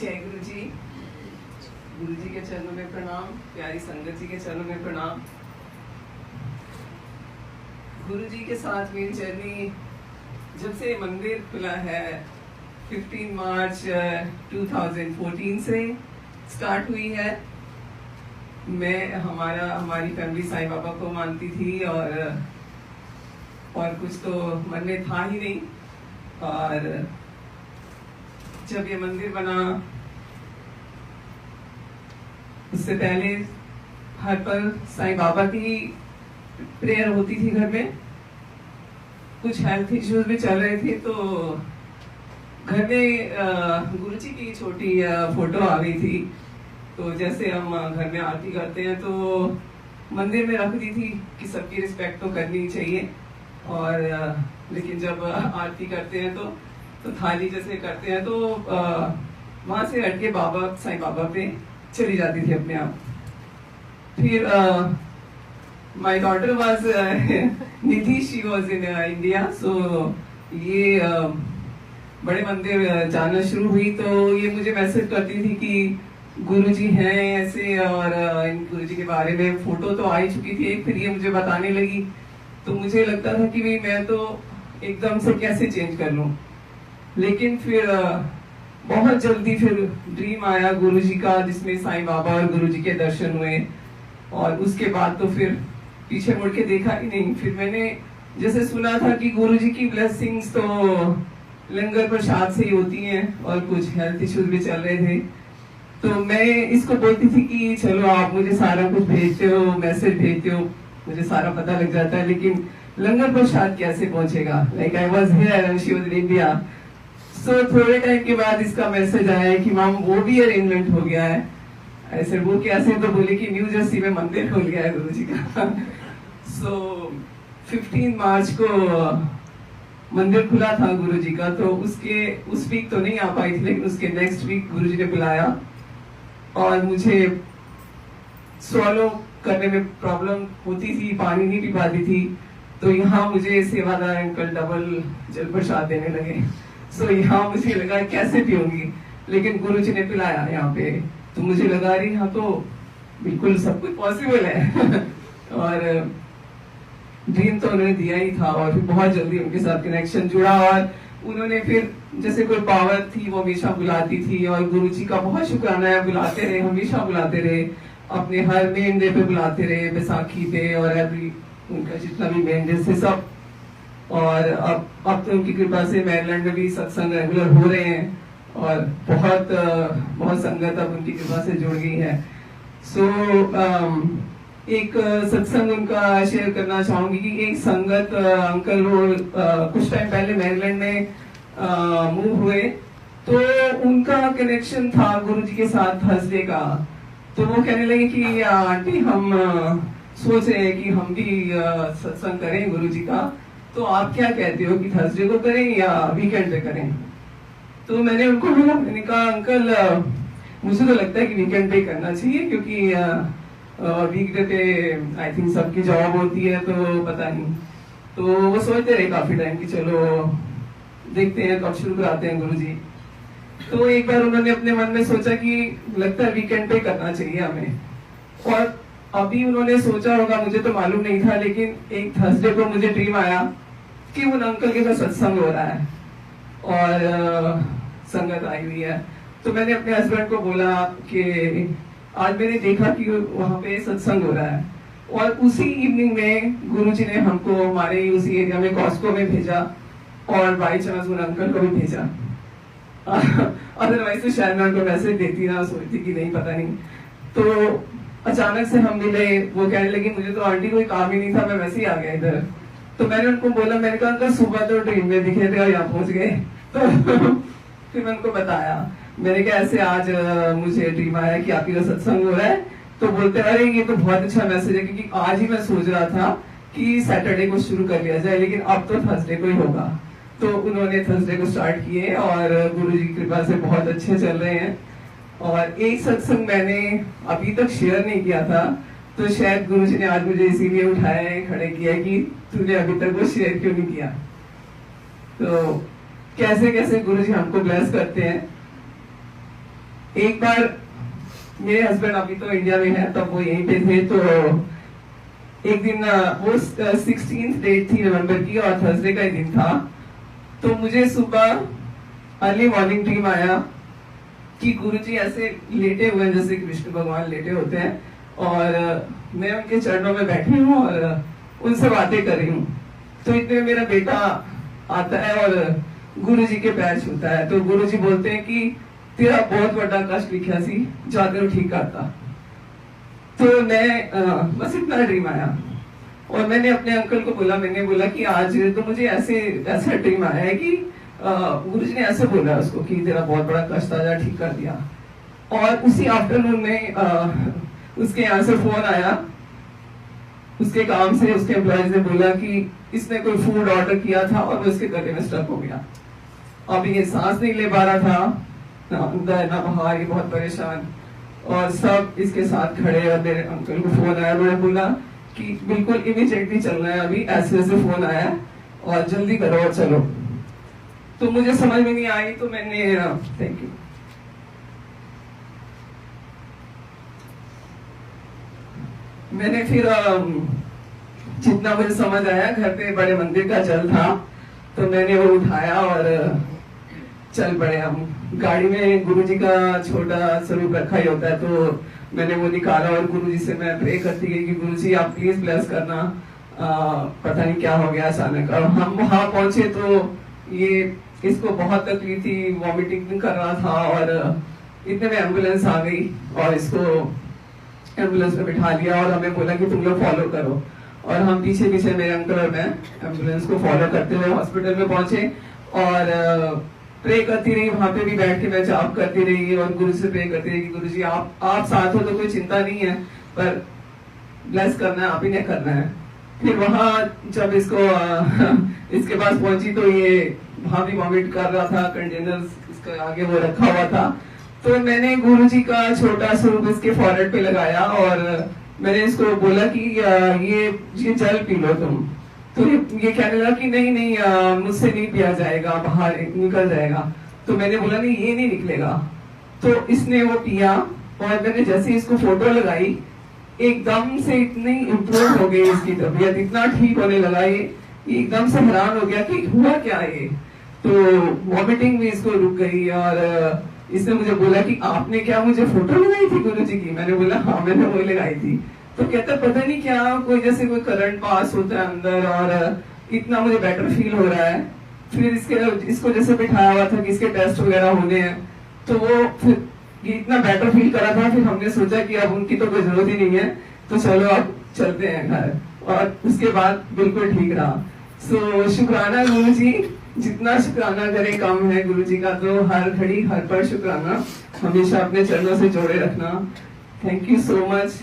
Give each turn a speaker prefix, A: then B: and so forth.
A: जय गुरु जी। गुरु जी के चरणों में प्रणाम, प्यारी संगत जी के चरणों में प्रणाम। गुरु जी के साथ मेरी जर्नी जब से मंदिर खुला है 15 मार्च 2014 से स्टार्ट हुई है। मैं हमारी फैमिली साईं बाबा को मानती थी और कुछ तो मन में था ही नहीं। और जब ये मंदिर बना उससे पहले हर पल साईं बाबा की प्रेयर होती थी घर में। कुछ हेल्थ इश्यूज भी चल रहे थे तो घर में गुरु जी की छोटी फोटो आ गई थी। तो जैसे हम घर में आरती करते हैं तो मंदिर में रख दी थी कि सबकी रिस्पेक्ट तो करनी चाहिए। और लेकिन जब आरती करते हैं तो थाली जैसे करते हैं तो वहां से हट के साईं बाबा पे चली जाती थी अपने आप। फिर my daughter was Nidhi, she was in India. So ये बड़े मंदिर जाना शुरू हुई तो ये मुझे मैसेज करती थी कि गुरु जी हैं ऐसे, और इन गुरु जी के बारे में फोटो तो आ ही चुकी थी एक। फिर ये मुझे बताने लगी तो मुझे लगता था कि भाई मैं तो एकदम से कैसे चेंज कर लूं। लेकिन फिर बहुत जल्दी फिर ड्रीम आया गुरु जी का, जिसमें साईं बाबा और गुरु जी के दर्शन हुए। और उसके बाद तो फिर पीछे मुड़ के देखा ही नहीं। फिर मैंने जैसे सुना था कि गुरु जी की ब्लेसिंग्स तो लंगर प्रसाद से ही होती हैं, और कुछ हेल्थ इश्यूज भी चल रहे थे। तो मैं इसको बोलती थी कि चलो आप मुझे सारा कुछ भेजते हो, मैसेज भेजते हो, मुझे सारा पता लग जाता है, लेकिन लंगर प्रसाद कैसे पहुंचेगा। Like I was here and she was in India. So थोड़े टाइम के बाद इसका मैसेज आया कि मैम वो भी अरेंजमेंट हो गया है। ऐसे वो कैसे, तो बोले कि न्यू जर्सी में मंदिर खुल गया है गुरु जी का। सो 15 मार्च को मंदिर खुला था गुरु जी का। तो उस वीक तो नहीं आ पाई थी, लेकिन उसके नेक्स्ट वीक गुरु जी ने बुलाया और मुझे स्वॉलो करने में प्रॉब्लम होती थी, पानी नहीं पी पाती थी। तो यहाँ मुझे सेवादार अंकल डबल जल प्रसाद देने लगे। सो यहाँ मुझे लगा कैसे पीऊंगी, लेकिन गुरु जी ने पिलाया यहाँ पे। तो मुझे लगा रही यहाँ तो बिल्कुल सब कुछ पॉसिबल है। और ड्रीम तो उन्होंने दिया ही था, और फिर बहुत जल्दी उनके साथ कनेक्शन जुड़ा। और उन्होंने फिर जैसे कोई पावर थी वो हमेशा बुलाती थी, और गुरु जी का बहुत शुक्राना है, बुलाते रहे, हमेशा बुलाते रहे। अपने हर मेन डे पे बुलाते रहे, बैसाखी पे और एवरी उनका जितना भी मेन डे से सब। और अब तो उनकी कृपा से मैरीलैंड में भी सत्संग रेगुलर हो रहे हैं, और बहुत संगत अब उनकी कृपा से जुड़ गई है। सो एक सत्संग उनका शेयर करना चाहूंगी कि एक संगत अंकल वो कुछ टाइम पहले मैरीलैंड में मूव हुए। तो उनका कनेक्शन था गुरु जी के साथ थर्सडे का। तो वो कहने लगे कि आंटी हम सोच रहे हैं कि हम भी सत्संग करें गुरु जी का, तो आप क्या कहते हो कि थर्सडे को करें या वीकेंड पे करें। तो मैंने उनको बोला, मैंने कहा अंकल मुझे तो लगता है कि वीकेंड पे करना चाहिए, क्योंकि वीकडे पे आई थिंक सबकी जॉब होती है, तो पता नहीं। तो वो सोचते रहे काफी टाइम कि चलो देखते हैं कब शुरू कराते हैं गुरु जी। तो एक बार उन्होंने अपने मन में सोचा कि लगता है वीकेंड पे करना चाहिए हमें। और अभी उन्होंने सोचा होगा, मुझे तो मालूम नहीं था, लेकिन एक थर्सडे को मुझे ड्रीम आया कि उन अंकल के साथ सत्संग हो रहा है और संगत आई हुई है। तो मैंने अपने हस्बैंड को बोला कि आज मैंने देखा कि वहां पे सत्संग हो रहा है। और उसी इवनिंग में गुरुजी ने हमको हमारे उसी एरिया में कॉस्को में भेजा, और बाई चांस उन अंकल को भी भेजा। अदरवाइज तो शायद मैं उनको मैसेज देती ना, सोचती कि नहीं पता नहीं। तो अचानक से हम मिले, वो कहने लगी मुझे तो आंटी कोई काम ही नहीं था, मैं वैसे ही आ गया इधर। तो मैंने उनको बोला, मैंने कहा अंकल सुबह तो ड्रीम में दिखे थे और यहाँ पहुंच गए। तो फिर मैं उनको बताया, मैंने कहा ऐसे आज मुझे ड्रीम आया कि आपकी का सत्संग हो रहा है। तो बोलते अरे ये तो बहुत अच्छा मैसेज है, क्योंकि आज ही मैं सोच रहा था कि सैटरडे को शुरू कर लिया जाए, लेकिन अब तो थर्सडे को ही होगा। तो उन्होंने थर्सडे को स्टार्ट किए, और गुरु जी की कृपा से बहुत अच्छे चल रहे हैं। और एक सत्संग मैंने अभी तक शेयर नहीं किया था, तो शायद गुरुजी ने आज मुझे इसीलिए उठाया है, खड़े किया कि तूने अभी तक वो शेयर क्यों नहीं किया। तो कैसे कैसे गुरुजी हमको ब्लेस करते हैं। एक बार मेरे हस्बैंड अभी तो इंडिया में है, तब वो यहीं पे थे, तो एक दिन वो 16th डेट थी नवंबर की और थर्सडे का ही दिन था। तो मुझे सुबह अर्ली मॉर्निंग ड्रीम आया कि गुरुजी ऐसे लेटे हुए हैं जैसे कि विष्णु भगवान लेटे होते हैं, और मैं उनके चरणों में बैठी हूँ और उनसे बातें कर रही हूँ। तो इतने में मेरा बेटा आता है और गुरुजी के पैर छूता है। तो गुरुजी बोलते हैं कि तेरा बहुत बड़ा कष्ट लिखा सी, जाकर ठीक करता। तो मैं बस इतना ड्रीम आया और मैंने अपने अंकल को बोला, मैंने बोला कि आज तो मुझे ऐसा ड्रीम आया है कि गुरुजी ने ऐसे बोला उसको कि तेरा बहुत बड़ा कष्ट था, ठीक कर दिया। और उसी आफ्टरनून में उसके यहाँ से फोन आया, उसके काम से उसके एम्प्लॉयज ने बोला कि इसने कोई फूड ऑर्डर किया था और वो इसके गले में स्टक हो गया। अब ये सांस नहीं ले पा रहा था, ना अंदर ना बाहर, ये बहुत परेशान, और सब इसके साथ खड़े। और मेरे अंकल को फोन आया, मैंने बोला कि बिल्कुल इमीडिएटली चलना है, अभी ऐसे ऐसे फोन आया और जल्दी करो और चलो। तो मुझे समझ में नहीं आई, तो मैंने थैंक यू, मैंने फिर जितना मुझे समझ आया, घर पे बड़े मंदिर का जल था तो मैंने वो उठाया और चल पड़े हम। गाड़ी में गुरुजी का छोटा स्वरूप रखा ही होता है, तो मैंने वो निकाला और गुरुजी से मैं प्रे करती गई कि गुरुजी आप प्लीज ब्लेस करना, पता नहीं क्या हो गया अचानक। और हम वहां पहुंचे तो ये इसको बहुत तकलीफ थी, वॉमिटिंग कर रहा था, और इतने में एम्बुलेंस आ गई और इसको एम्बुलेंस में बिठा लिया और हमें बोला कि तुम लोग फॉलो करो। और हम पीछे पीछे, मेरे अंकल और मैं, एम्बुलेंस को फॉलो करते हुए हॉस्पिटल में पहुंचे और प्रे करती रही। वहां पे भी बैठ के मैं जाप करती रही और गुरु से प्रे करती रही कि गुरु जी आप साथ हो तो कोई चिंता नहीं है, पर ब्लेस करना है, आप ही ने करना है। फिर वहां जब इसको इसके पास पहुंची तो ये वहां भी वॉमिट कर रहा था, कंटेनर इसका आगे वो रखा हुआ था। तो मैंने गुरुजी का छोटा स्वरूप इसके फॉरहेड पे लगाया और मैंने इसको बोला कि ये जल पी लो तुम। तो ये कहने लगा कि नहीं नहीं, मुझसे नहीं पिया जाएगा, बाहर निकल जाएगा। तो मैंने बोला नहीं, ये नहीं निकलेगा। तो इसने वो पिया और मैंने जैसे इसको फोटो लगाई, एकदम से इतनी इम्प्रूव हो गई इसकी तबीयत, इतना ठीक होने लगा। ये एकदम से हैरान हो गया कि हुआ क्या है। तो वॉमिटिंग भी इसको रुक गई और इसने मुझे बोला कि आपने क्या मुझे फोटो लगाई थी गुरुजी की? मैंने बोला हाँ, मैंने वो लगाई थी। तो कहता पता नहीं क्या, कोई जैसे कोई करंट पास होता है अंदर और इतना मुझे बेटर फील हो रहा है। फिर इसको जैसे बिठाया हुआ था कि इसके टेस्ट वगैरह होने हैं, तो वो फिर ये इतना बेटर फील करा था। फिर हमने सोचा कि अब उनकी तो कोई जरूरत ही नहीं है, तो चलो अब चलते हैं घर, और उसके बाद बिल्कुल ठीक रहा। सो शुक्राना गुरुजी, जितना शुक्राना करे कम है गुरुजी का। तो हर घड़ी हर पल शुक्राना, हमेशा अपने चरणों से जोड़े रखना। Thank you so much.